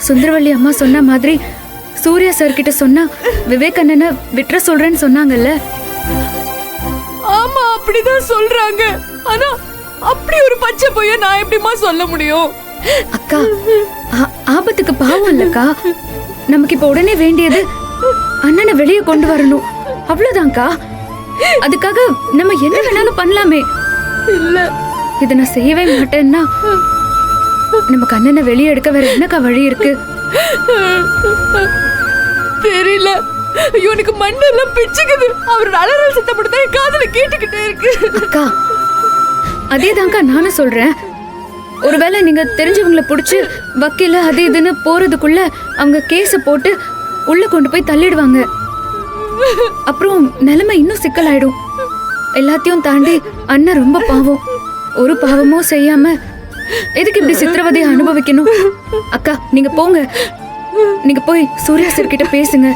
சுந்தரவள்ளி அம்மா சொன்ன மாதிரி சூர்யா சார் கிட்ட சொன்னா விவேக் அண்ணனை விட்டுற சொல்றேன்னு சொன்னாங்கல்ல. ஆமா, அப்படிதான் சொல்றாங்க. ஆனா அப்படி ஒரு பச்சை பொய்ய நான் எப்படிமா சொல்ல முடியும்? அக்கா, ஆபத்துக்கு பாவம் இல்லக்கா. நமக்கு இப்ப உடனே வேண்டியது அண்ணனை வெளியே கொண்டு வரணும், அவ்வளவுதான்க்கா. அதுக்காக நம்ம என்ன வேணாலும் பண்ணலாமே. இல்ல, இதை நான் செய்யவே மாட்டேன்னா நமக்கு அண்ணனை வெளியே எடுக்க வேற என்னக்கா வழி இருக்கு? தெரியல. இவனுக்கு மண்ணெல்லாம் பிச்சுக்குது. அவரோட அலறல் சத்தம் மட்டும் தான் என் காதுல கேட்டுக்கிட்டே இருக்கு. அக்கா, அதேதான்க்கா நானும் சொல்றேன். ஒருவேளை நீங்க தெரிஞ்சவங்களை புடிச்சு வக்கீல அது இதுன்னு போறதுக்குள்ள அவங்க கேஸ போட்டு உள்ள கொண்டு போய் தள்ளிடுவாங்க. அப்புறம் நிலைமை இன்னும் சிக்கலாயிடும். எல்லாத்தையும் தாண்டி அண்ணன் ரொம்ப பாவம். ஒரு பாவமும் செய்யாம எதுக்கு இப்படி சித்திரவதையை அனுபவிக்கணும்? அக்கா, நீங்க போங்க. நீங்க போய் சூர்யா சார் கிட்ட பேசுங்க.